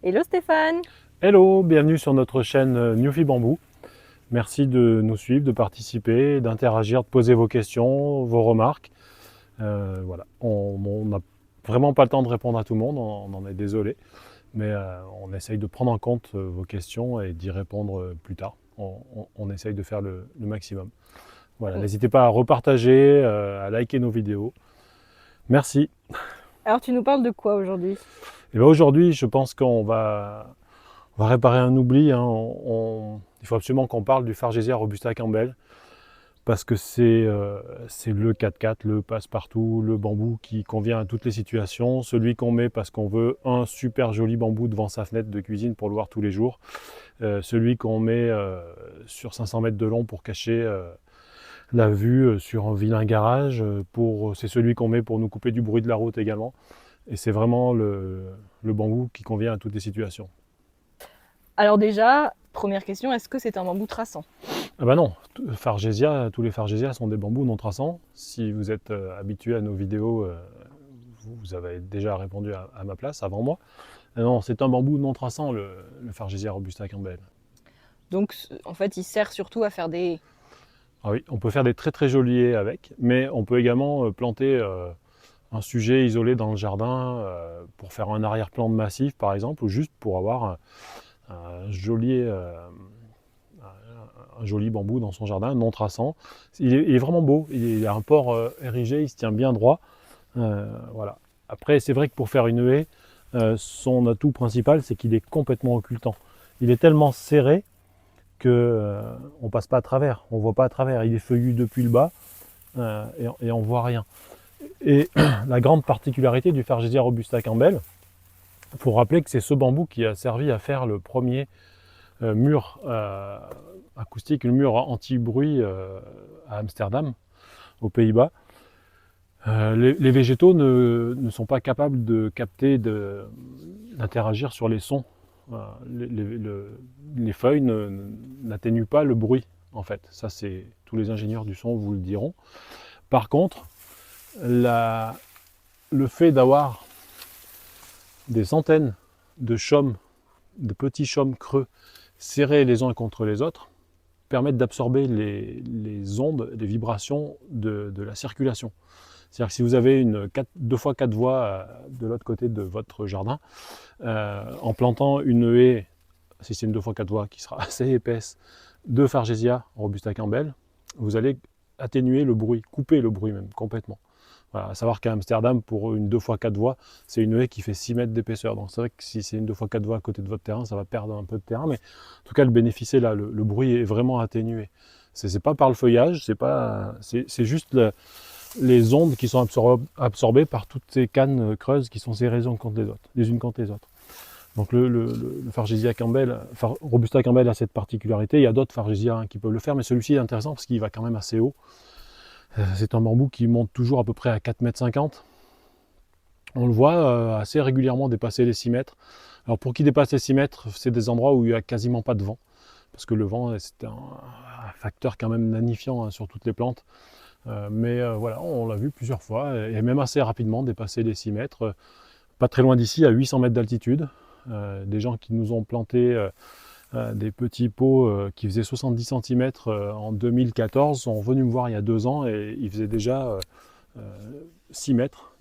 Hello Stéphane! Hello, bienvenue sur notre chaîne Newfie Bamboo. Merci de nous suivre, de participer, d'interagir, de poser vos questions, vos remarques. Voilà, on n'a vraiment pas le temps de répondre à tout le monde, on en est désolé, mais on essaye de prendre en compte vos questions et d'y répondre plus tard. On essaye de faire le maximum. Voilà, n'hésitez pas à repartager, à liker nos vidéos. Merci. Alors tu nous parles de quoi aujourd'hui? Et bien aujourd'hui, je pense on va réparer un oubli. Hein. Il faut absolument qu'on parle du Fargesia robusta Campbell parce que c'est le 4x4, le passe-partout, le bambou qui convient à toutes les situations. Celui qu'on met parce qu'on veut un super joli bambou devant sa fenêtre de cuisine pour le voir tous les jours. Celui qu'on met sur 500 mètres de long pour cacher la vue sur un vilain garage. C'est celui qu'on met pour nous couper du bruit de la route également. Et c'est vraiment le bambou qui convient à toutes les situations. Alors déjà, première question, est-ce que c'est un bambou traçant? Ah bah non, tous les Fargesia sont des bambous non traçants. Si vous êtes habitué à nos vidéos, vous avez déjà répondu à ma place avant moi. Non, c'est un bambou non traçant, le Fargesia robusta Campbell. Donc en fait, il sert surtout à faire des haies. Ah oui, on peut faire des très très jolis haies avec, mais on peut également planter un sujet isolé dans le jardin pour faire un arrière-plan de massif par exemple, ou juste pour avoir un joli un joli bambou dans son jardin, non traçant. Il est vraiment beau, il a un port érigé, il se tient bien droit. Voilà. Après, c'est vrai que pour faire une haie, son atout principal, c'est qu'il est complètement occultant. Il est tellement serré que on passe pas à travers, on voit pas à travers. Il est feuillu depuis le bas et on voit rien. Et la grande particularité du Fargesia robusta Campbell, il faut rappeler que c'est ce bambou qui a servi à faire le premier mur acoustique, le mur anti-bruit à Amsterdam, aux Pays-Bas. Les végétaux ne sont pas capables de capter, d'interagir sur les sons. Les feuilles n'atténuent pas le bruit, en fait. Ça, tous les ingénieurs du son vous le diront. Par contre, le fait d'avoir des centaines de chaumes, de petits chaumes creux serrés les uns contre les autres, permettent d'absorber les ondes, les vibrations de la circulation. C'est-à-dire que si vous avez une 2x4 voies de l'autre côté de votre jardin, en plantant une haie, si c'est une 2x4 voies qui sera assez épaisse, de Fargesia robusta Campbell, vous allez atténuer le bruit, couper le bruit même complètement. Voilà, à savoir qu'à Amsterdam, pour une 2x4 voies, c'est une haie qui fait 6 mètres d'épaisseur. Donc c'est vrai que si c'est une 2x4 voies à côté de votre terrain, ça va perdre un peu de terrain, mais en tout cas le bénéfice est là, le bruit est vraiment atténué. C'est pas par le feuillage, c'est juste les ondes qui sont absorbées par toutes ces cannes creuses qui sont serrées les unes contre les autres. Donc le Fargesia Campbell, Robusta Campbell a cette particularité. Il y a d'autres Fargesia qui peuvent le faire, mais celui-ci est intéressant parce qu'il va quand même assez haut. C'est un bambou qui monte toujours à peu près à 4,50 m. On le voit assez régulièrement dépasser les 6 mètres. Alors pour qu'il dépasse les 6 mètres, c'est des endroits où il n'y a quasiment pas de vent. Parce que le vent, c'est un facteur quand même nanifiant hein, sur toutes les plantes. Mais voilà, on l'a vu plusieurs fois, et même assez rapidement dépasser les 6 mètres. Pas très loin d'ici, à 800 mètres d'altitude. Des gens qui nous ont planté des petits pots qui faisaient 70 cm en 2014 sont venus me voir il y a 2 ans et ils faisaient déjà 6 mètres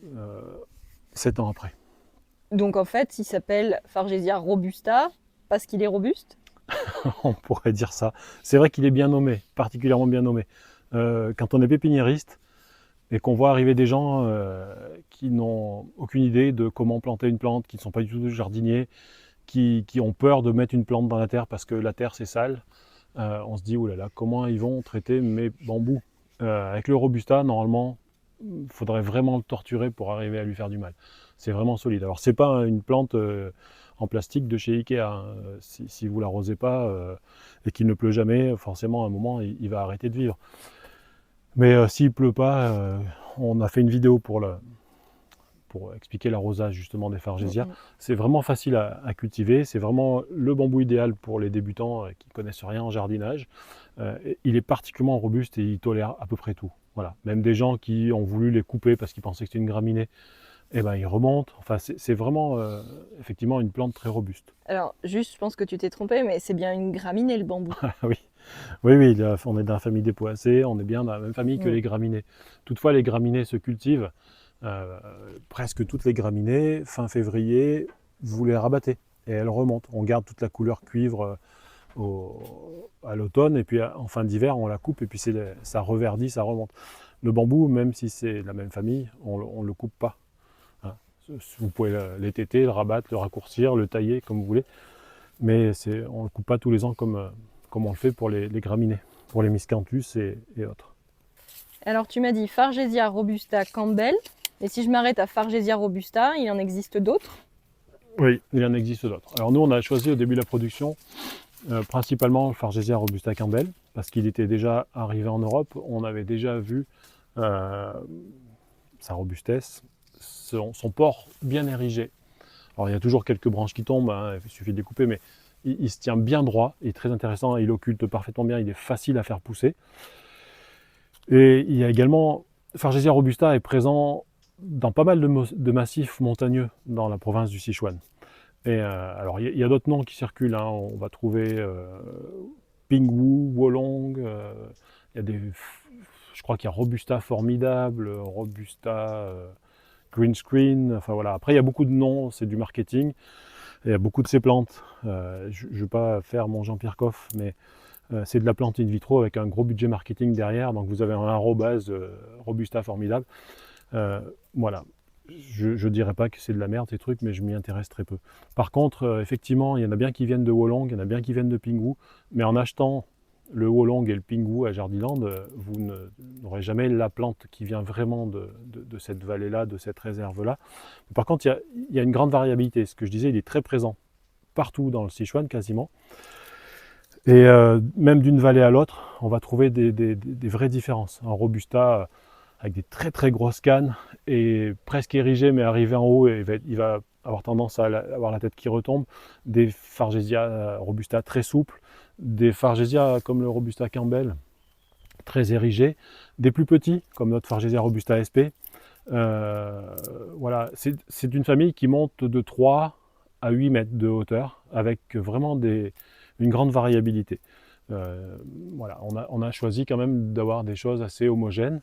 7 ans après. Donc en fait, il s'appelle Fargesia robusta parce qu'il est robuste. On pourrait dire ça. C'est vrai qu'il est bien nommé, particulièrement bien nommé. Quand on est pépiniériste et qu'on voit arriver des gens qui n'ont aucune idée de comment planter une plante, qui ne sont pas du tout jardiniers, qui ont peur de mettre une plante dans la terre parce que la terre c'est sale, on se dit oulala, comment ils vont traiter mes bambous avec le robusta, normalement, il faudrait vraiment le torturer pour arriver à lui faire du mal. C'est vraiment solide. Alors c'est pas une plante en plastique de chez Ikea. Hein. Si vous l'arrosez pas et qu'il ne pleut jamais, forcément à un moment il va arrêter de vivre. Mais s'il pleut pas, on a fait une vidéo pour expliquer l'arrosage justement des Fargesia. C'est vraiment facile à cultiver, c'est vraiment le bambou idéal pour les débutants qui ne connaissent rien en jardinage. Il est particulièrement robuste et il tolère à peu près tout. Voilà. Même des gens qui ont voulu les couper parce qu'ils pensaient que c'était une graminée, et ben il remonte. Enfin, c'est vraiment effectivement une plante très robuste. Alors, juste, je pense que tu t'es trompé, mais c'est bien une graminée, le bambou. Ah oui, oui, oui, on est dans la famille des poacées, on est bien dans la même famille que Mm. les graminées. Toutefois, les graminées se cultivent, euh, presque toutes les graminées, fin février, vous les rabattez et elles remontent. On garde toute la couleur cuivre à l'automne, et puis en fin d'hiver, on la coupe, et puis ça reverdit, ça remonte. Le bambou, même si c'est la même famille, on ne le coupe pas. Hein. Vous pouvez l'étêter, le rabattre, le raccourcir, le tailler comme vous voulez, mais on ne le coupe pas tous les ans comme on le fait pour les graminées, pour les miscanthus et autres. Alors, tu m'as dit Fargesia robusta Campbell. Et si je m'arrête à Fargesia robusta, il en existe d'autres? Oui, il en existe d'autres. Alors nous, on a choisi au début de la production principalement le Fargesia robusta Campbell, parce qu'il était déjà arrivé en Europe. On avait déjà vu euh, sa robustesse, son port bien érigé. Alors il y a toujours quelques branches qui tombent, hein, il suffit de les couper, mais il se tient bien droit, il est très intéressant, il occulte parfaitement bien, il est facile à faire pousser. Et il y a également, Fargesia robusta est présent dans pas mal de massifs montagneux dans la province du Sichuan. Et alors il y a d'autres noms qui circulent, hein. On va trouver Pingwu, Wolong, il y a je crois qu'il y a Robusta formidable, Robusta green screen, enfin voilà. Après il y a beaucoup de noms, c'est du marketing, il y a beaucoup de ces plantes. Je ne veux pas faire mon Jean-Pierre Coff, mais c'est de la plante in vitro avec un gros budget marketing derrière, donc vous avez un arrobase Robusta formidable. Voilà. Je ne dirais pas que c'est de la merde ces trucs, mais je m'y intéresse très peu. Par contre, effectivement, il y en a bien qui viennent de Wolong, il y en a bien qui viennent de Pingwu, mais en achetant le Wolong et le Pingwu à Jardiland, vous n'aurez jamais la plante qui vient vraiment de cette vallée-là, de cette réserve-là. Par contre, il y a une grande variabilité. Ce que je disais, il est très présent partout dans le Sichuan quasiment. Et même d'une vallée à l'autre, on va trouver des vraies différences. Un Robusta avec des très très grosses cannes et presque érigé, mais arrivé en haut, et il va avoir tendance à avoir la tête qui retombe. Des Fargesia Robusta très souples, des Fargesia comme le Robusta Campbell, très érigés, des plus petits comme notre Fargesia Robusta SP. Voilà, c'est une famille qui monte de 3 à 8 mètres de hauteur, avec vraiment une grande variabilité. Voilà, on a choisi quand même d'avoir des choses assez homogènes,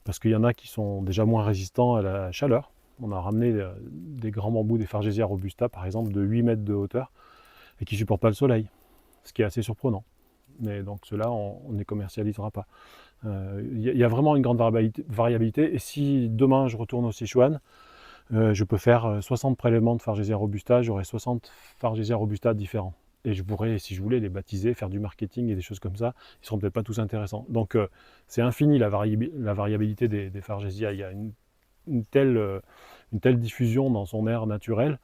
parce qu'il y en a qui sont déjà moins résistants à la chaleur. On a ramené des grands bambous, des Fargesia robusta par exemple, de 8 mètres de hauteur, et qui ne supportent pas le soleil, ce qui est assez surprenant. Mais donc ceux-là, on ne les commercialisera pas. Il y a vraiment une grande variabilité, et si demain je retourne au Sichuan, je peux faire 60 prélèvements de Fargesia robusta, j'aurai 60 Fargesia robusta différents. Et je pourrais, si je voulais, les baptiser, faire du marketing et des choses comme ça. Ils ne seront peut-être pas tous intéressants. Donc c'est infini la variabilité des Fargesia. Il y a une telle diffusion dans son air naturel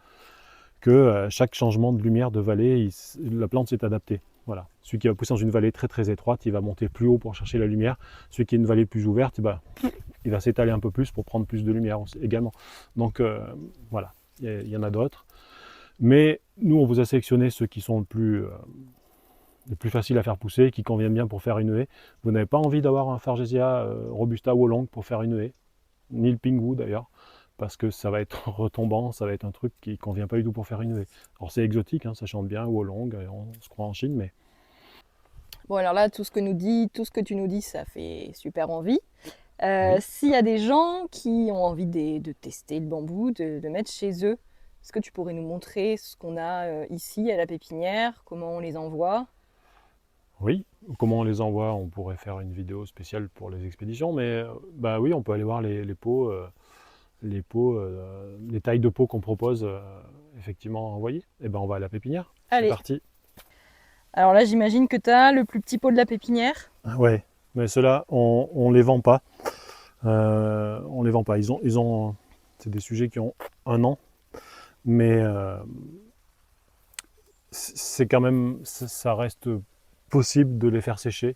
que chaque changement de lumière de vallée, la plante s'est adaptée. Voilà. Celui qui va pousser dans une vallée très très étroite, il va monter plus haut pour chercher la lumière. Celui qui est une vallée plus ouverte, il va s'étaler un peu plus pour prendre plus de lumière également. Donc voilà, il y en a d'autres. Mais nous, on vous a sélectionné ceux qui sont les plus faciles à faire pousser, qui conviennent bien pour faire une haie. Vous n'avez pas envie d'avoir un Fargesia Robusta Wolong pour faire une haie, ni le Pingwu d'ailleurs, parce que ça va être retombant, ça va être un truc qui ne convient pas du tout pour faire une haie. Alors c'est exotique, hein, ça chante bien, Wolong, on se croit en Chine, mais... Bon, alors là, tout ce que tu nous dis, ça fait super envie. Oui. S'il y a des gens qui ont envie de tester le bambou, de mettre chez eux, est-ce que tu pourrais nous montrer ce qu'on a ici à la pépinière, comment on les envoie? Oui, comment on les envoie, on pourrait faire une vidéo spéciale pour les expéditions, mais bah oui, on peut aller voir les pots, les tailles de pots qu'on propose effectivement à envoyer. Et ben on va à la pépinière. C'est Allez, parti. alors là, j'imagine que tu as le plus petit pot de la pépinière. Ouais, mais ceux-là, on les vend pas. On les vend pas. C'est des sujets qui ont 1 an, mais c'est quand même, ça reste possible de les faire sécher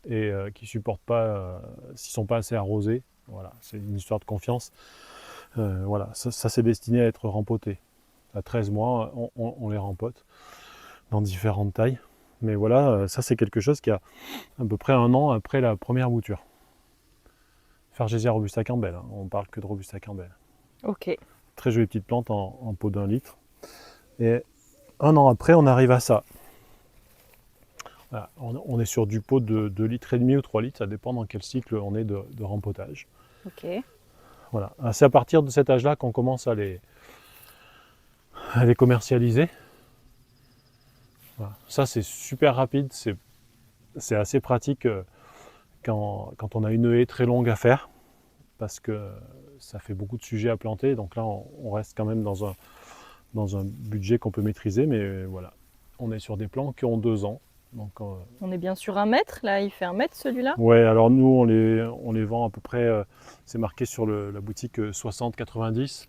et qui supportent pas, s'ils sont pas assez arrosés. Voilà, c'est une histoire de confiance. Voilà, ça c'est destiné à être rempoté. À 13 mois, on les rempote dans différentes tailles. Mais voilà, ça c'est quelque chose qui a à peu près 1 an après la première bouture. Fargesia Robusta Campbell, hein. On parle que de Robusta Campbell. Ok. Très jolie petite plante en pot d'1 litre. Et 1 an après, on arrive à ça. Voilà, on est sur du pot de 2,5 litres ou 3 litres, ça dépend dans quel cycle on est de rempotage. Ok. Voilà. C'est à partir de cet âge-là qu'on commence à les commercialiser. Voilà. Ça, c'est super rapide, c'est assez pratique quand on a une haie très longue à faire, parce que ça fait beaucoup de sujets à planter. Donc là, on reste quand même dans un budget qu'on peut maîtriser, mais voilà. On est sur des plants qui ont 2 ans. Donc, On est bien sur 1 mètre, là, il fait 1 mètre celui-là? ouais, alors nous, on les vend à peu près, c'est marqué sur la boutique 60-90.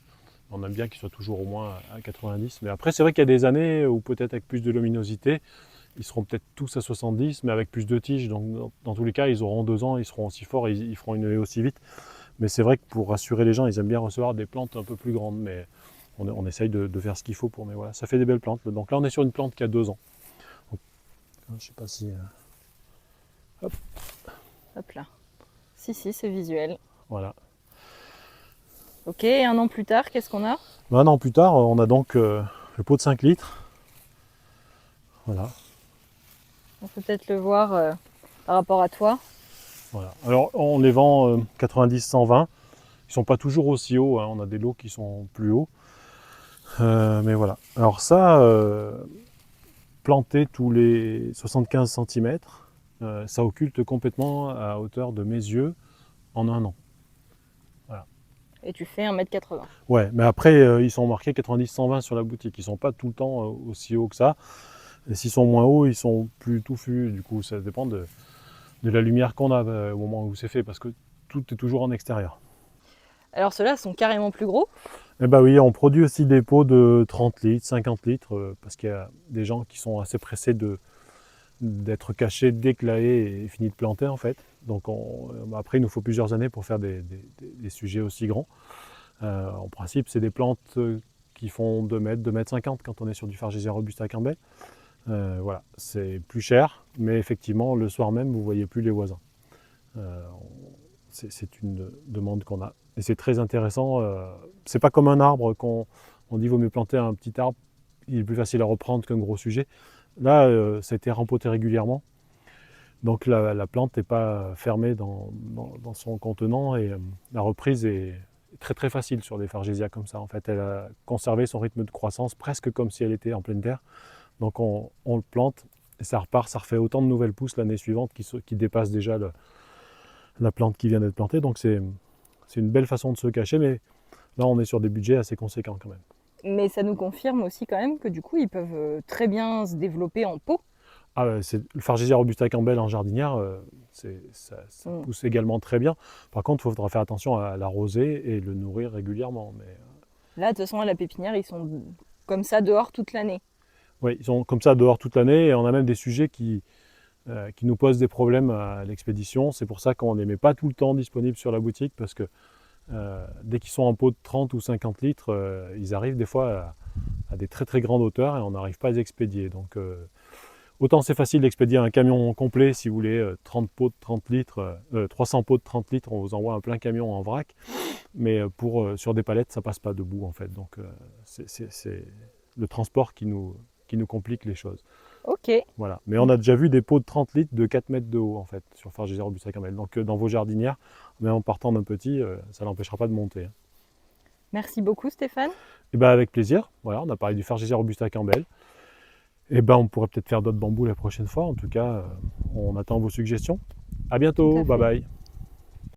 On aime bien qu'ils soient toujours au moins à 90. Mais après, c'est vrai qu'il y a des années où peut-être avec plus de luminosité, ils seront peut-être tous à 70, mais avec plus de tiges. Donc dans tous les cas, ils auront 2 ans, ils seront aussi forts, ils feront une haie aussi vite. Mais c'est vrai que pour rassurer les gens, ils aiment bien recevoir des plantes un peu plus grandes. Mais on essaye de faire ce qu'il faut pour. Mais voilà, ça fait des belles plantes. Donc là, on est sur une plante qui a 2 ans. Donc, je sais pas si... Hop. Hop là. Si, c'est visuel. Voilà. Ok, et 1 an plus tard, qu'est-ce qu'on a? 1 an plus tard, on a donc le pot de 5 litres. Voilà. On peut peut-être le voir par rapport à toi. Voilà. Alors on les vend 90-120. Ils sont pas toujours aussi hauts, hein. On a des lots qui sont plus hauts. Mais voilà. Alors ça, planté tous les 75 cm, ça occulte complètement à hauteur de mes yeux en 1 an. Voilà. Et tu fais 1,80 m. Ouais, mais après, ils sont marqués 90-120 sur la boutique. Ils sont pas tout le temps aussi hauts que ça. Et s'ils sont moins hauts, ils sont plus touffus. Du coup, ça dépend de la lumière qu'on a au moment où c'est fait, parce que tout est toujours en extérieur. Alors ceux-là sont carrément plus gros. Eh ben oui, on produit aussi des pots de 30 litres, 50 litres, parce qu'il y a des gens qui sont assez pressés d'être cachés dès que la haie est finie de planter, en fait. Donc après, il nous faut plusieurs années pour faire des sujets aussi grands. En principe, c'est des plantes qui font 2 mètres, 2 mètres 50 quand on est sur du Fargesia robusta Campbell. Voilà, c'est plus cher, mais effectivement, le soir même, vous ne voyez plus les voisins. C'est une demande qu'on a. Et c'est très intéressant. C'est pas comme un arbre qu'on dit vaut mieux planter un petit arbre, il est plus facile à reprendre qu'un gros sujet. Là, ça a été rempoté régulièrement. Donc la plante n'est pas fermée dans son contenant et la reprise est très très facile sur des Fargesia comme ça. En fait, elle a conservé son rythme de croissance presque comme si elle était en pleine terre. Donc on le plante et ça repart, ça refait autant de nouvelles pousses l'année suivante qui dépassent déjà la plante qui vient d'être plantée. Donc c'est une belle façon de se cacher, mais là on est sur des budgets assez conséquents quand même. Mais ça nous confirme aussi quand même que du coup ils peuvent très bien se développer en pot. Ah, le Fargesia robusta Campbell en jardinière, ça pousse également très bien. Par contre, il faudra faire attention à l'arroser et le nourrir régulièrement. Mais là, de toute façon, à la pépinière, ils sont comme ça dehors toute l'année. oui, ils sont comme ça dehors toute l'année et on a même des sujets qui nous posent des problèmes à l'expédition. C'est pour ça qu'on ne les met pas tout le temps disponibles sur la boutique parce que dès qu'ils sont en pot de 30 ou 50 litres, ils arrivent des fois à des très très grandes hauteurs et on n'arrive pas à les expédier. Donc autant c'est facile d'expédier un camion complet si vous voulez 30 pots de 30 litres, 300 pots de 30 litres, on vous envoie un plein camion en vrac. Mais sur des palettes, ça passe pas debout en fait. Donc c'est le transport qui nous complique les choses. Ok. Voilà. Mais on a déjà vu des pots de 30 litres de 4 mètres de haut en fait sur Fargesia robusta Campbell. Donc dans vos jardinières, même en partant d'un petit, ça n'empêchera pas de monter. Merci beaucoup Stéphane. Et ben avec plaisir. Voilà, on a parlé du Fargesia robusta Campbell. Et ben on pourrait peut-être faire d'autres bambous la prochaine fois. En tout cas, on attend vos suggestions. À bientôt. Bye bye.